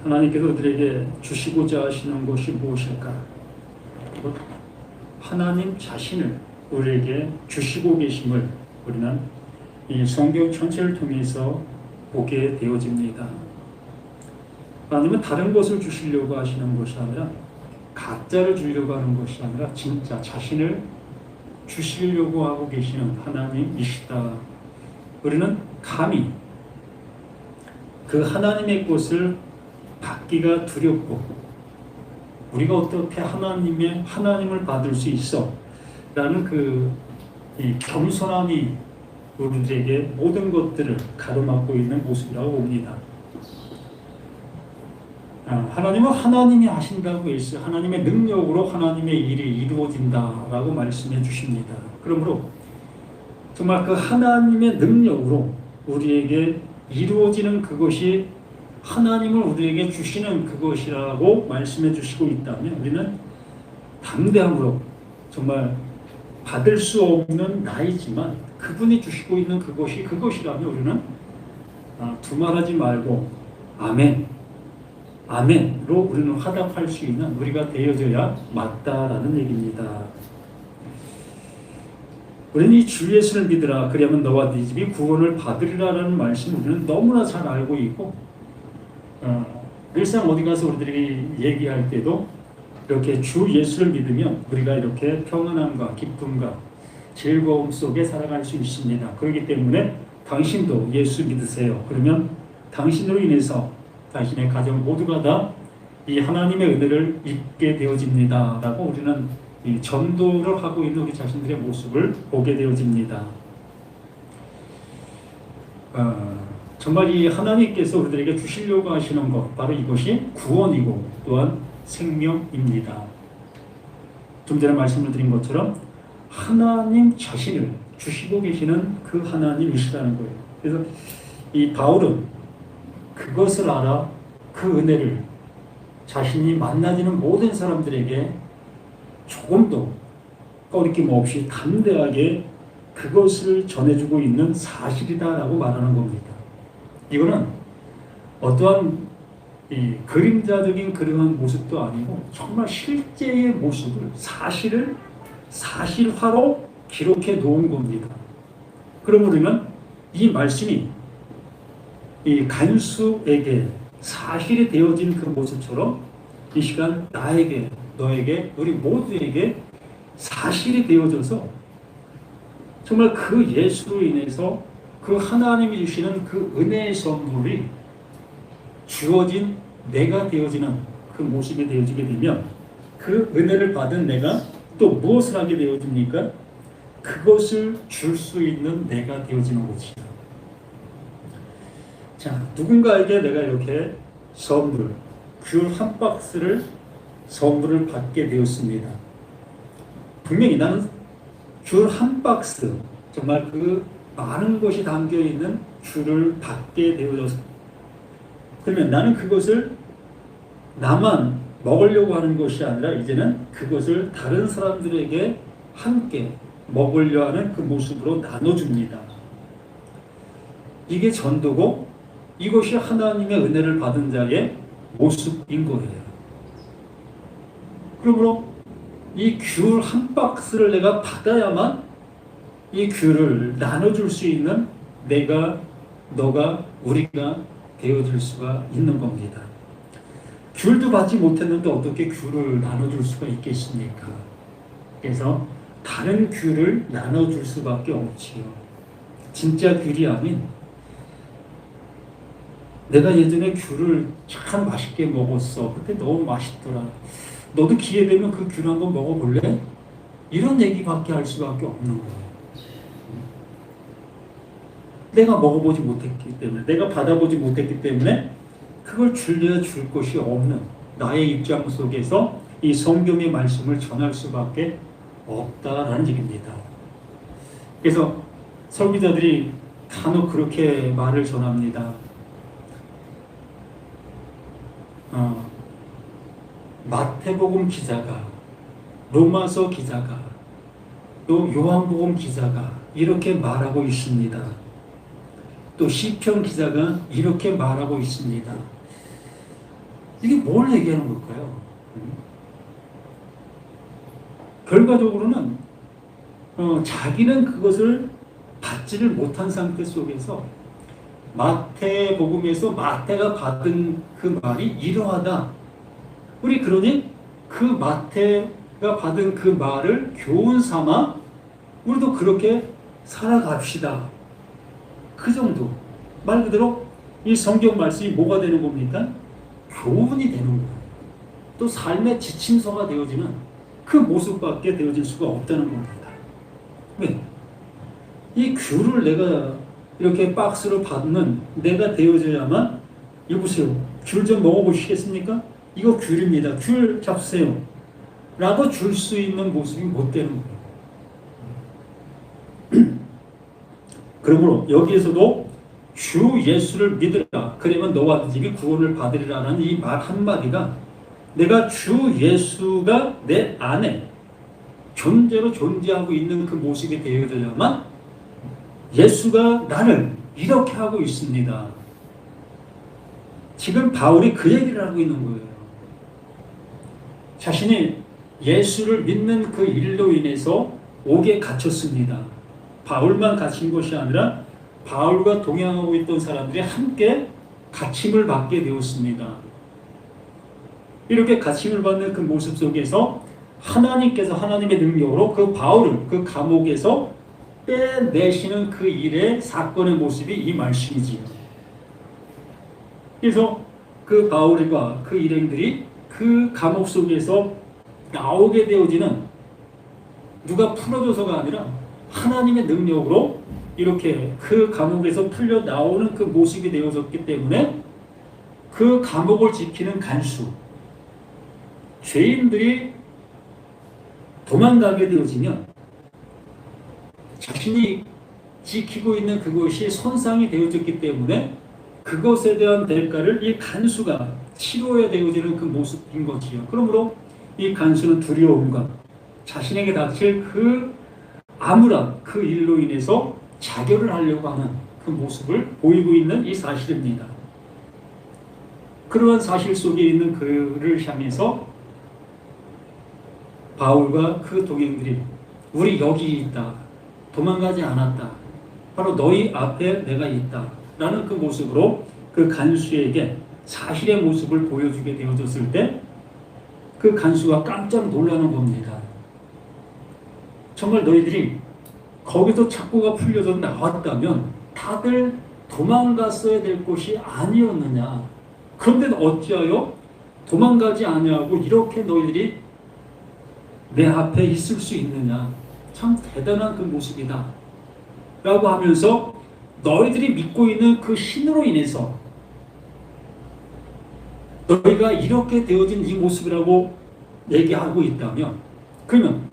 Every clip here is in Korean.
하나님께서 우리에게 주시고자 하시는 것이 무엇일까? 하나님 자신을 우리에게 주시고 계심을 우리는 이 성경 전체를 통해서 보게 되어집니다. 하나님은 다른 것을 주시려고 하시는 것이 아니라 가짜를 주려고 하는 것이 아니라 진짜 자신을 주시려고 하고 계시는 하나님이시다. 우리는 감히 그 하나님의 것을 받기가 두렵고 우리가 어떻게 하나님을 받을 수 있어? 라는 이 겸손함이 우리에게 모든 것들을 가로막고 있는 모습이라고 봅니다. 하나님은 하나님이 하신다고 했어요. 하나님의 능력으로 하나님의 일이 이루어진다라고 말씀해 주십니다. 그러므로 정말 그 하나님의 능력으로 우리에게 이루어지는 그것이 하나님을 우리에게 주시는 그것이라고 말씀해 주시고 있다면 우리는 담대함으로 정말 받을 수 없는 나이지만 그분이 주시고 있는 그것이 그것이라면 우리는 두말하지 말고 아멘, 아멘으로 우리는 화답할 수 있는 우리가 되어져야 맞다라는 얘기입니다. 우리는 이 주 예수를 믿으라 그리하면 너와 네 집이 구원을 받으리라라는 말씀 우리는 너무나 잘 알고 있고 일상 어디 가서 우리들이 얘기할 때도 이렇게 주 예수를 믿으면 우리가 이렇게 평안함과 기쁨과 즐거움 속에 살아갈 수 있습니다. 그렇기 때문에 당신도 예수 믿으세요. 그러면 당신으로 인해서 당신의 가정 모두가 다 이 하나님의 은혜를 입게 되어집니다. 라고 우리는 이 전도를 하고 있는 우리 자신들의 모습을 보게 되어집니다. 정말 이 하나님께서 우리들에게 주시려고 하시는 것 바로 이것이 구원이고 또한 생명입니다. 좀 전에 말씀을 드린 것처럼 하나님 자신을 주시고 계시는 그 하나님이시라는 거예요. 그래서 이 바울은 그것을 알아 그 은혜를 자신이 만나지는 모든 사람들에게 조금도 꺼리낌 없이 담대하게 그것을 전해주고 있는 사실이다라고 말하는 겁니다. 이거는 어떠한 이 그림자적인 그러한 모습도 아니고 정말 실제의 모습을 사실을 사실화로 기록해 놓은 겁니다. 그럼 우리는 이 말씀이 이 간수에게 사실이 되어진 그 모습처럼 이 시간 나에게 너에게 우리 모두에게 사실이 되어져서 정말 그 예수로 인해서 그 하나님이 주시는 그 은혜의 선물이 주어진 내가 되어지는 그 모습이 되어지게 되면 그 은혜를 받은 내가 또 무엇을 하게 되어집니까? 그것을 줄 수 있는 내가 되어지는 것이다. 자, 누군가에게 내가 이렇게 선물, 귤 한 박스를 선물을 받게 되었습니다. 분명히 나는 귤 한 박스, 정말 그 많은 것이 담겨있는 귤을 받게 되어졌습니다. 그러면 나는 그것을 나만 먹으려고 하는 것이 아니라 이제는 그것을 다른 사람들에게 함께 먹으려 하는 그 모습으로 나눠줍니다. 이게 전도고 이것이 하나님의 은혜를 받은 자의 모습인 거예요. 그러므로 이 귤 한 박스를 내가 받아야만 이 귤을 나눠줄 수 있는 내가, 너가, 우리가 되어줄 수가 있는 겁니다. 귤도 받지 못했는데 어떻게 귤을 나눠줄 수가 있겠습니까? 그래서 다른 귤을 나눠줄 수밖에 없지요. 진짜 귤이 아닌 내가 예전에 귤을 참 맛있게 먹었어. 그때 너무 맛있더라. 너도 기회 되면 그 귤 한번 먹어볼래? 이런 얘기밖에 할 수밖에 없는 거예요. 내가 먹어보지 못했기 때문에, 내가 받아보지 못했기 때문에 그걸 줄려야 줄 것이 없는 나의 입장 속에서 이 성경의 말씀을 전할 수밖에 없다라는 얘기입니다. 그래서 설교자들이 간혹 그렇게 말을 전합니다. 마태복음 기자가, 로마서 기자가, 또 요한복음 기자가 이렇게 말하고 있습니다. 또 시편 기자가 이렇게 말하고 있습니다. 이게 뭘 얘기하는 걸까요? 결과적으로는 자기는 그것을 받지를 못한 상태 속에서 마태복음에서 마태가 받은 그 말이 이러하다. 우리 그러니 그 마태가 받은 그 말을 교훈 삼아 우리도 그렇게 살아갑시다. 그 정도. 말 그대로 이 성경 말씀이 뭐가 되는 겁니까? 교훈이 되는 거예요. 또 삶의 지침서가 되어지는 그 모습밖에 되어질 수가 없다는 겁니다. 왜? 이 귤을 내가 이렇게 박스로 받는 내가 되어져야만, 여보세요, 귤 좀 먹어보시겠습니까? 이거 귤입니다. 귤 잡수세요. 라고 줄 수 있는 모습이 못 되는 거예요. 그러므로 여기에서도 주 예수를 믿으라. 그러면 너와 네 집이 구원을 받으리라는 이 말 한마디가 내가 주 예수가 내 안에 존재로 존재하고 있는 그 모습이 되어야만 예수가 나를 이렇게 하고 있습니다. 지금 바울이 그 얘기를 하고 있는 거예요. 자신이 예수를 믿는 그 일로 인해서 옥에 갇혔습니다. 바울만 갇힌 것이 아니라 바울과 동행하고 있던 사람들이 함께 갇힘을 받게 되었습니다. 이렇게 갇힘을 받는 그 모습 속에서 하나님께서 하나님의 능력으로 그 바울을 그 감옥에서 빼내시는 그 일의 사건의 모습이 이 말씀이지요. 그래서 그 바울과 그 일행들이 그 감옥 속에서 나오게 되어지는, 누가 풀어줘서가 아니라 하나님의 능력으로 이렇게 그 감옥에서 풀려 나오는 그 모습이 되어졌기 때문에 그 감옥을 지키는 간수, 죄인들이 도망가게 되어지면 자신이 지키고 있는 그것이 손상이 되어졌기 때문에 그것에 대한 대가를 이 간수가 치러야 되어지는 그 모습인 것이요. 그러므로 이 간수는 두려움과 자신에게 닥칠 그 암울한 그 일로 인해서 자결을 하려고 하는 그 모습을 보이고 있는 이 사실입니다. 그러한 사실 속에 있는 그를 향해서 바울과 그 동행들이 우리 여기 있다. 도망가지 않았다. 바로 너희 앞에 내가 있다. 라는 그 모습으로 그 간수에게 사실의 모습을 보여주게 되어졌을 때 그 간수가 깜짝 놀라는 겁니다. 정말 너희들이 거기서 착고가 풀려서 나왔다면 다들 도망갔어야 될 곳이 아니었느냐. 그런데 어찌하여 도망가지 아니하고 이렇게 너희들이 내 앞에 있을 수 있느냐. 참 대단한 그 모습이다. 라고 하면서 너희들이 믿고 있는 그 신으로 인해서 너희가 이렇게 되어진 이 모습이라고 얘기하고 있다면, 그러면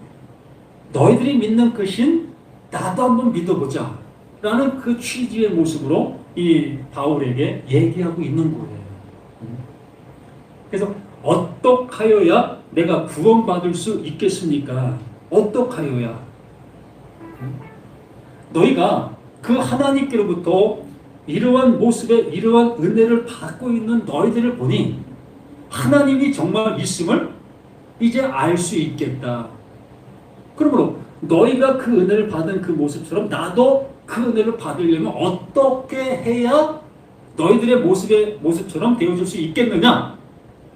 너희들이 믿는 그 신 나도 한번 믿어보자 라는 그 취지의 모습으로 이 바울에게 얘기하고 있는 거예요. 그래서 어떡하여야 내가 구원받을 수 있겠습니까? 어떡하여야? 너희가 그 하나님께로부터 이러한 모습에 이러한 은혜를 받고 있는 너희들을 보니 하나님이 정말 있음을 이제 알 수 있겠다. 그러므로 너희가 그 은혜를 받은 그 모습처럼 나도 그 은혜를 받으려면 어떻게 해야 너희들의 모습처럼 되어줄 수 있겠느냐?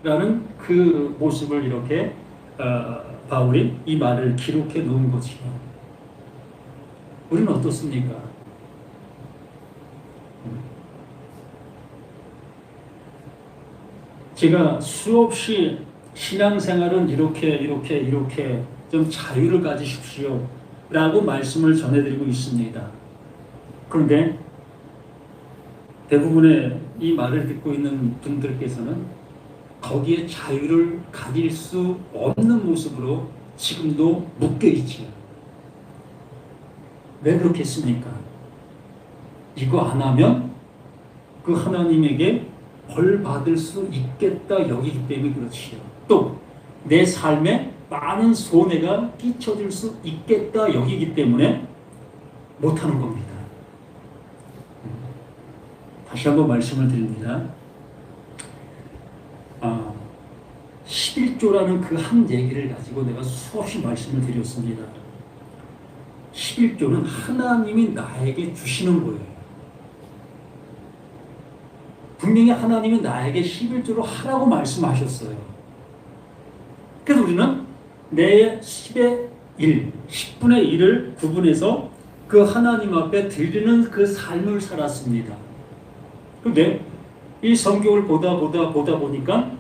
라는 그 모습을 이렇게 바울이 이 말을 기록해 놓은 거지요. 우리는 어떻습니까? 제가 수없이 신앙생활은 이렇게 좀 자유를 가지십시오 라고 말씀을 전해드리고 있습니다. 그런데 대부분의 이 말을 듣고 있는 분들께서는 거기에 자유를 가질 수 없는 모습으로 지금도 묶여 있지요. 왜 그렇겠습니까? 이거 안 하면 그 하나님에게 벌 받을 수 있겠다 여기기 때문에 그렇지요. 또 내 삶에 많은 손해가 끼쳐질 수 있겠다 여기기 때문에 못하는 겁니다. 다시 한번 말씀을 드립니다. 11조라는 그 한 얘기를 가지고 내가 수없이 말씀을 드렸습니다. 11조는 하나님이 나에게 주시는 거예요. 분명히 하나님이 나에게 11조로 하라고 말씀하셨어요. 그래서 우리는 내 10의 1, 10분의 1을 구분해서 그 하나님 앞에 드리는 그 삶을 살았습니다. 그런데 이 성경을 보다 보니까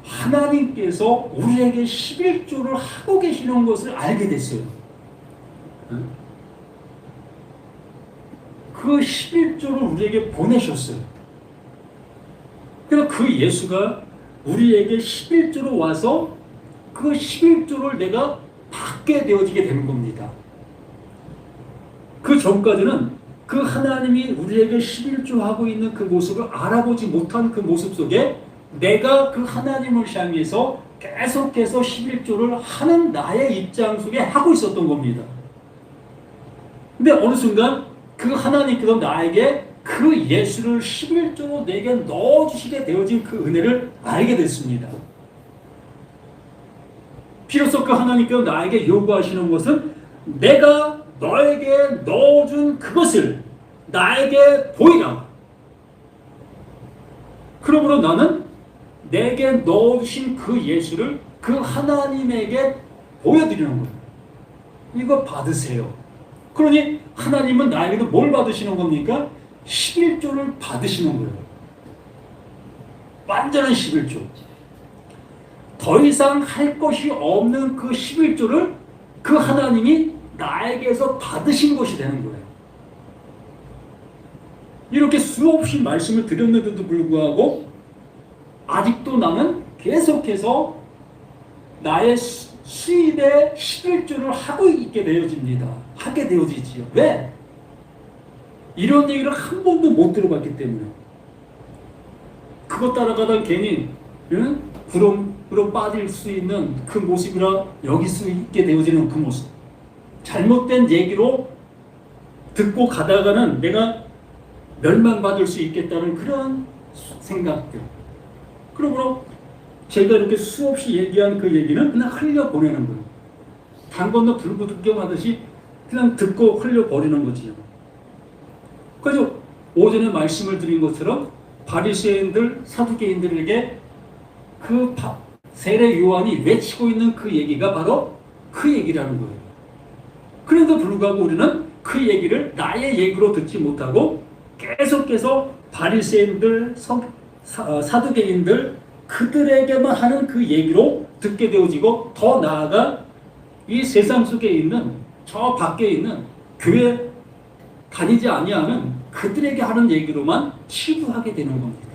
하나님께서 우리에게 11조를 하고 계시는 것을 알게 됐어요. 그 11조를 우리에게 보내셨어요. 그래서 그 예수가 우리에게 11조로 와서 그 11조를 내가 받게 되어지게 되는 겁니다. 그 전까지는 그 하나님이 우리에게 11조 하고 있는 그 모습을 알아보지 못한 그 모습 속에 내가 그 하나님을 향해서 계속해서 11조를 하는 나의 입장 속에 하고 있었던 겁니다. 근데 어느 순간 그 하나님께서 나에게 그 예수를 11조로 내게 넣어주시게 되어진 그 은혜를 알게 됐습니다. 비로소 그 하나님께서 나에게 요구하시는 것은 내가 너에게 넣어준 그것을 나에게 보이라. 그러므로 나는 내게 넣어주신 그 예수를 그 하나님에게 보여드리는 거예요. 이거 받으세요. 그러니 하나님은 나에게도 뭘 받으시는 겁니까? 11조를 받으시는 거예요. 완전한 11조. 더 이상 할 것이 없는 그 11조를 그 하나님이 나에게서 받으신 것이 되는 거예요. 이렇게 수없이 말씀을 드렸는데도 불구하고 아직도 나는 계속해서 나의 수입의 11조를 하고 있게 되어집니다. 하게 되어지지요. 왜? 이런 얘기를 한 번도 못 들어봤기 때문에. 그것 따라가다 괜히 구름 빠질 수 있는 그 모습이라 여길 수 있게 되어지는 그 모습. 잘못된 얘기로 듣고 가다가는 내가 멸망받을 수 있겠다는 그런 생각들. 그러므로 제가 이렇게 수없이 얘기한 그 얘기는 그냥 흘려보내는 거예요. 단 건너 불구경하듯이 그냥 듣고 흘려버리는 거지요. 그래서 오전에 말씀을 드린 것처럼 바리새인들, 사두개인들에게 그 세례 요한이 외치고 있는 그 얘기가 바로 그 얘기라는 거예요. 그런데도 불구하고 우리는 그 얘기를 나의 얘기로 듣지 못하고 계속해서 바리새인들, 사두개인들 그들에게만 하는 그 얘기로 듣게 되어지고 더 나아가 이 세상 속에 있는 저 밖에 있는 교회 다니지 아니하는 그들에게 하는 얘기로만 치부하게 되는 겁니다.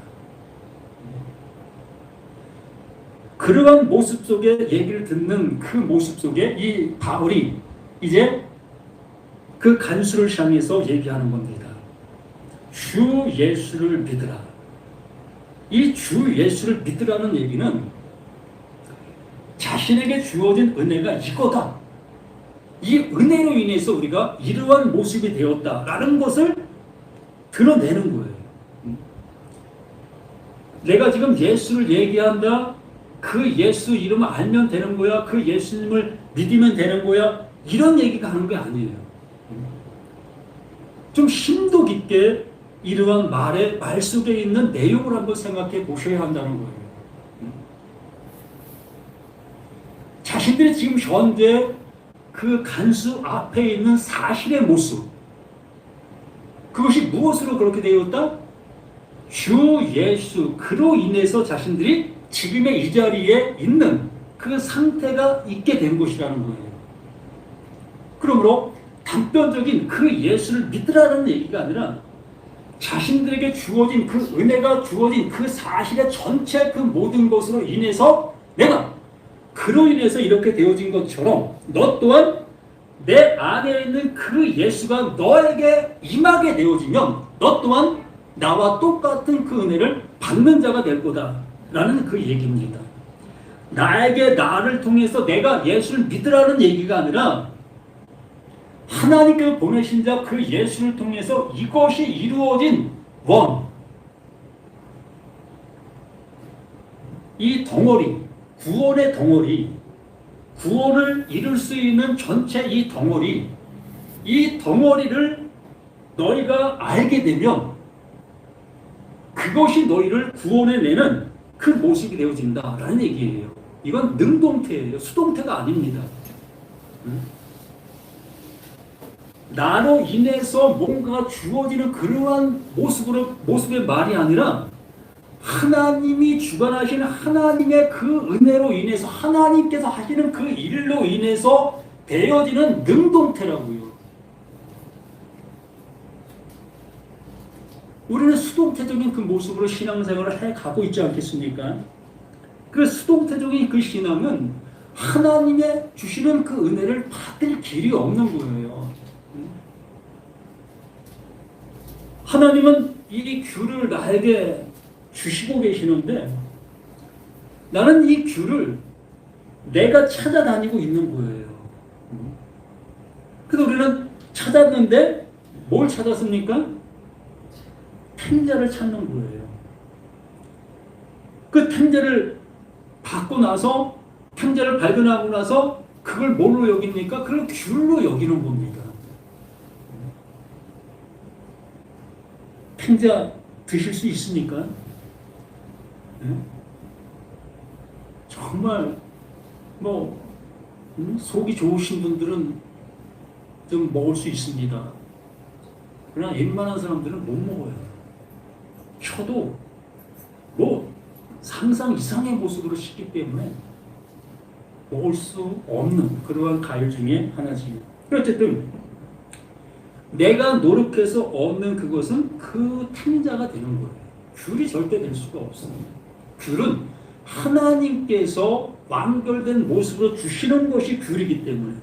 그러한 모습 속에 얘기를 듣는 그 모습 속에 이 바울이 이제 그 간수를 향해서 얘기하는 겁니다. 주 예수를 믿으라. 이 주 예수를 믿으라는 얘기는 자신에게 주어진 은혜가 이거다. 이 은혜로 인해서 우리가 이러한 모습이 되었다라는 것을 드러내는 거예요. 내가 지금 예수를 얘기한다. 그 예수 이름을 알면 되는 거야. 그 예수님을 믿으면 되는 거야. 이런 얘기가 하는 게 아니에요. 좀 심도 깊게 이러한 말 속에 있는 내용을 한번 생각해 보셔야 한다는 거예요. 자신들이 지금 현재 그 간수 앞에 있는 사실의 모습, 그것이 무엇으로 그렇게 되었다? 주 예수, 그로 인해서 자신들이 지금의 이 자리에 있는 그 상태가 있게 된 것이라는 거예요. 그러므로 단편적인 그 예수를 믿으라는 얘기가 아니라 자신들에게 주어진 그 은혜가 주어진 그 사실의 전체 그 모든 것으로 인해서 내가 그로 인해서 이렇게 되어진 것처럼 너 또한 내 안에 있는 그 예수가 너에게 임하게 되어지면 너 또한 나와 똑같은 그 은혜를 받는 자가 될 거다 라는 그 얘기입니다. 나에게 나를 통해서 내가 예수를 믿으라는 얘기가 아니라 하나님께서 보내신 자 그 예수를 통해서 이것이 이루어진 원, 이 덩어리, 구원의 덩어리, 구원을 이룰 수 있는 전체 이 덩어리를 너희가 알게 되면 그것이 너희를 구원해내는 그 모습이 되어진다라는 얘기예요. 이건 능동태예요. 수동태가 아닙니다. 나로 인해서 뭔가가 주어지는 그러한 모습의 말이 아니라 하나님이 주관하시는 하나님의 그 은혜로 인해서 하나님께서 하시는 그 일로 인해서 되어지는 능동태라고요. 우리는 수동태적인 그 모습으로 신앙생활을 해가고 있지 않겠습니까? 그 수동태적인 그 신앙은 하나님의 주시는 그 은혜를 받을 길이 없는 거예요. 하나님은 이 귤을 나에게 주시고 계시는데 나는 이 귤을 내가 찾아다니고 있는 거예요. 그래서 우리는 찾았는데 뭘 찾았습니까? 탱자를 찾는 거예요. 그 탱자를 받고 나서 탱자를 발견하고 나서 그걸 뭘로 여깁니까? 그걸 귤로 여기는 겁니다. 탱자 드실 수 있습니까? 네? 정말 속이 좋으신 분들은 좀 먹을 수 있습니다. 그러나 웬만한 사람들은 못 먹어요. 혀도 상상 이상의 모습으로 씻기 때문에 먹을 수 없는 그러한 과일 중에 하나지. 어쨌든 내가 노력해서 얻는 그것은 그 탱자가 되는 거예요. 귤이 절대 될 수가 없습니다. 귤은 하나님께서 완결된 모습으로 주시는 것이 귤이기 때문에.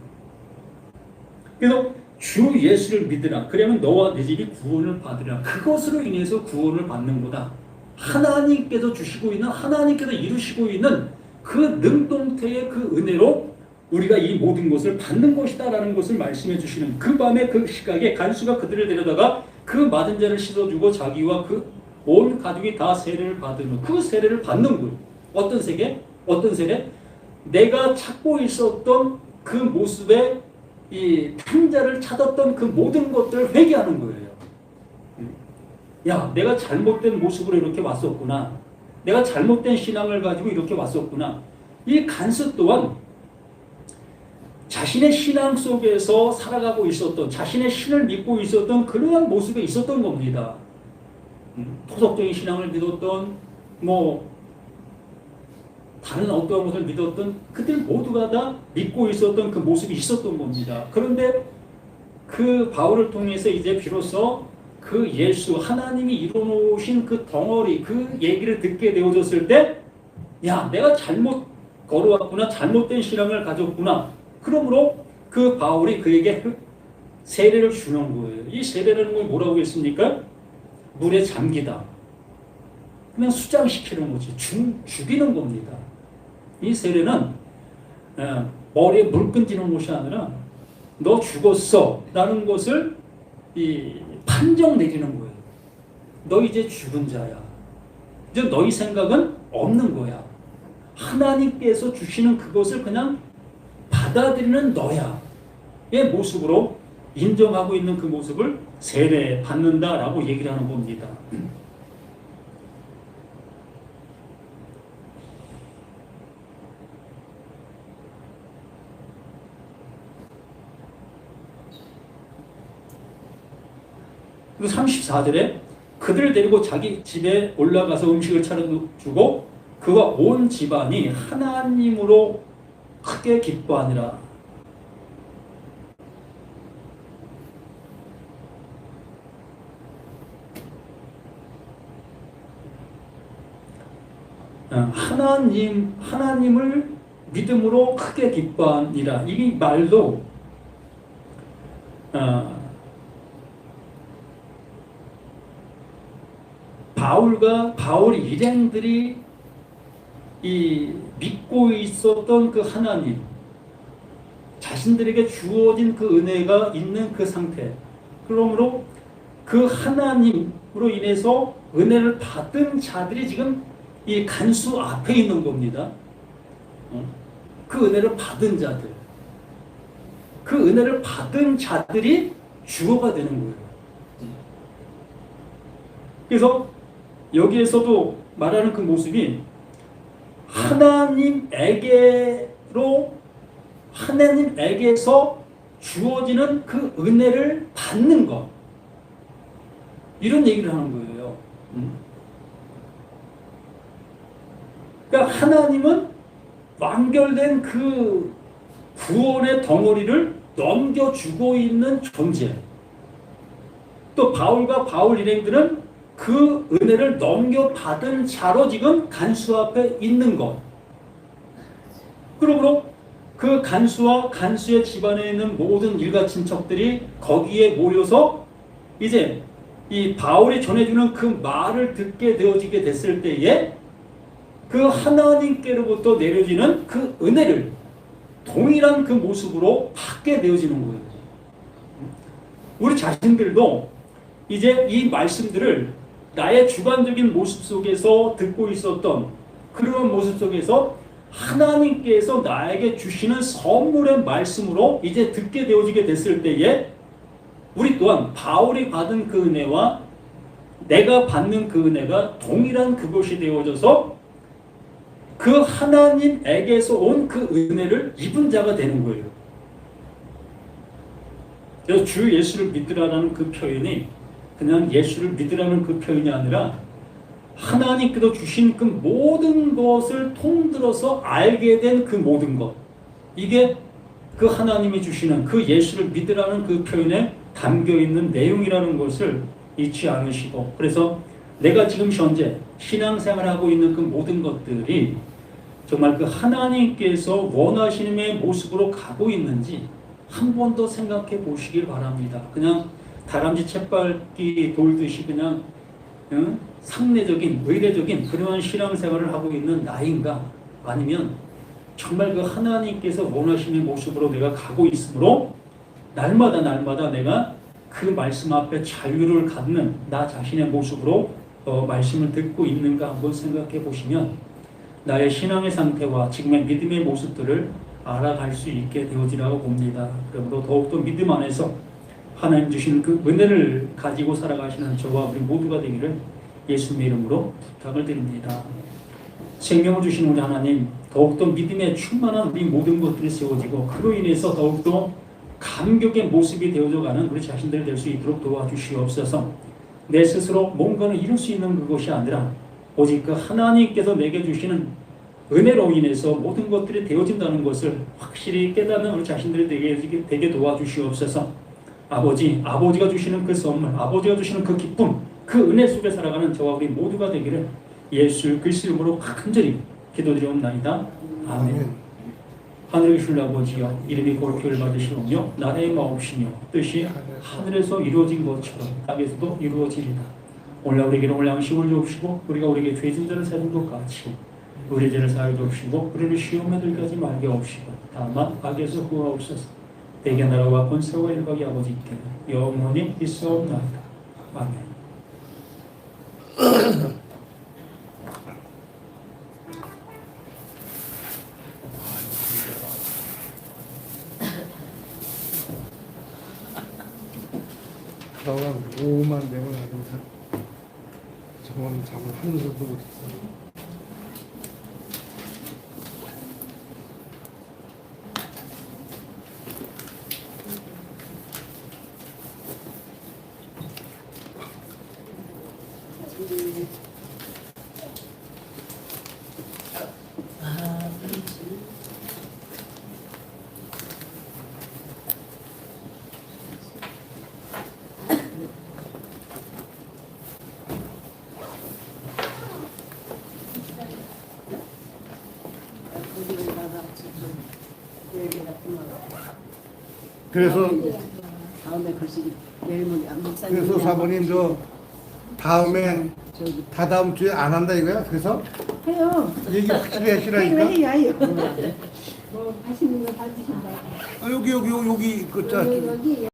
그래서 주 예수를 믿으라. 그러면 너와 내 집이 구원을 받으라. 그것으로 인해서 구원을 받는 거다. 하나님께서 주시고 있는, 하나님께서 이루시고 있는 그 능동태의 그 은혜로 우리가 이 모든 것을 받는 것이다라는 것을 말씀해 주시는 그 밤에 그 시각에 간수가 그들을 데려다가 그 맞은 자를 씻어주고 자기와 그 온 가족이 다 세례를 받으며 그 세례를 받는 거예요. 어떤 세례? 어떤 세례? 내가 찾고 있었던 그 모습에 이 탕자를 찾았던 그 모든 것들을 회개하는 거예요. 야, 내가 잘못된 모습으로 이렇게 왔었구나. 내가 잘못된 신앙을 가지고 이렇게 왔었구나. 이 간수 또한 자신의 신앙 속에서 살아가고 있었던, 자신의 신을 믿고 있었던 그러한 모습에 있었던 겁니다. 토속적인 신앙을 믿었던, 다른 어떠한 것을 믿었던 그들 모두가 다 믿고 있었던 그 모습이 있었던 겁니다. 그런데 그 바울을 통해서 이제 비로소 그 예수, 하나님이 이루어놓으신 그 덩어리, 그 얘기를 듣게 되어졌을 때, 야, 내가 잘못 걸어왔구나, 잘못된 신앙을 가졌구나. 그러므로 그 바울이 그에게 세례를 주는 거예요. 이 세례라는 건 뭐라고 했습니까? 물에 잠기다. 그냥 수장시키는 거지. 죽이는 겁니다. 이 세례는 머리에 물 끈지는 것이 아니라 너 죽었어 라는 것을 판정 내리는 거예요. 너 이제 죽은 자야. 이제 너희 생각은 없는 거야. 하나님께서 주시는 그것을 그냥 받아들이는 너야. 의 모습으로 인정하고 있는 그 모습을 세례 받는다라고 얘기를 하는 겁니다. 그리고 34절에 그들을 데리고 자기 집에 올라가서 음식을 차려주고 그와 온 집안이 하나님으로 크게 기뻐하니라. 하나님을 믿음으로 크게 기뻐하니라. 이 말도 바울 일행들이 믿고 있었던 그 하나님, 자신들에게 주어진 그 은혜가 있는 그 상태. 그러므로 그 하나님으로 인해서 은혜를 받은 자들이 지금 이 간수 앞에 있는 겁니다. 그 은혜를 받은 자들, 그 은혜를 받은 자들이 주어가 되는 거예요. 그래서 여기에서도 말하는 그 모습이 하나님에게서 주어지는 그 은혜를 받는 것, 이런 얘기를 하는 거예요. 그러니까 하나님은 완결된 그 구원의 덩어리를 넘겨주고 있는 존재. 또 바울과 바울 일행들은 그 은혜를 넘겨받은 자로 지금 간수 앞에 있는 것. 그러므로 그 간수와 간수의 집안에 있는 모든 일가 친척들이 거기에 모여서 이제 이 바울이 전해주는 그 말을 듣게 되어지게 됐을 때에 그 하나님께로부터 내려지는 그 은혜를 동일한 그 모습으로 받게 되어지는 거예요. 우리 자신들도 이제 이 말씀들을 나의 주관적인 모습 속에서 듣고 있었던 그런 모습 속에서 하나님께서 나에게 주시는 선물의 말씀으로 이제 듣게 되어지게 됐을 때에 우리 또한 바울이 받은 그 은혜와 내가 받는 그 은혜가 동일한 그것이 되어져서 그 하나님에게서 온 그 은혜를 입은 자가 되는 거예요. 그래서 주 예수를 믿으라는 그 표현이 그냥 예수를 믿으라는 그 표현이 아니라 하나님께서 주신 그 모든 것을 통들어서 알게 된 그 모든 것, 이게 그 하나님이 주시는 그 예수를 믿으라는 그 표현에 담겨있는 내용이라는 것을 잊지 않으시고, 그래서 내가 지금 현재 신앙생활하고 있는 그 모든 것들이 정말 그 하나님께서 원하시는 모습으로 가고 있는지 한 번 더 생각해 보시길 바랍니다. 그냥 다람쥐 쳇바퀴 돌듯이 그냥 상례적인 의례적인 그러한 신앙생활을 하고 있는 나인가, 아니면 정말 그 하나님께서 원하시는 모습으로 내가 가고 있으므로 날마다 내가 그 말씀 앞에 자유를 갖는 나 자신의 모습으로 말씀을 듣고 있는가 한번 생각해 보시면 나의 신앙의 상태와 지금의 믿음의 모습들을 알아갈 수 있게 되어지라고 봅니다. 그러므로 더욱더 믿음 안에서 하나님 주신 그 은혜를 가지고 살아가시는 저와 우리 모두가 되기를 예수님의 이름으로 부탁을 드립니다. 생명을 주신 우리 하나님, 더욱더 믿음에 충만한 우리 모든 것들이 세워지고 그로 인해서 더욱더 감격의 모습이 되어져가는 우리 자신들이 될 수 있도록 도와주시옵소서. 내 스스로 뭔가를 이룰 수 있는 그것이 아니라 오직 그 하나님께서 내게 주시는 은혜로 인해서 모든 것들이 되어진다는 것을 확실히 깨닫는 우리 자신들이 되게 도와주시옵소서. 아버지가 주시는 그 선물, 아버지가 주시는 그 기쁨, 그 은혜 속에 살아가는 저와 우리 모두가 되기를 예수 그리스도 이름으로 간절히 기도드리옵나이다. 아멘. 하늘에 계신 아버지여, 이름이 거룩히 받으시오며 나라의 마옵시며 뜻이 하늘에서 이루어진 것처럼 땅에서도 이루어지리다. 오늘 우리에게 오늘 양식을 주옵시고 우리가 우리에게 죄진 자를 사는 것 같이 우리 죄를 사하여 주옵시고 우리를 시험에 들게 하지 말게 하옵시고 다만 악에서 구하옵소서. 대개 나라와 권세와 일각이 아버지께 영원히 있사옵나이다. 아멘. 너가 오만 되면 아니면 저건 잠을 하늘도 못했어. 그래서 다음에 글씨 내일은 목사님. 그래서 사모님 저 다음에 다다음 주에 안 한다 이거야? 그래서 해요. 얘기 확실히 하시라니까. 해요. 뭐 하시는 거 다 드신다. 여기 그 여기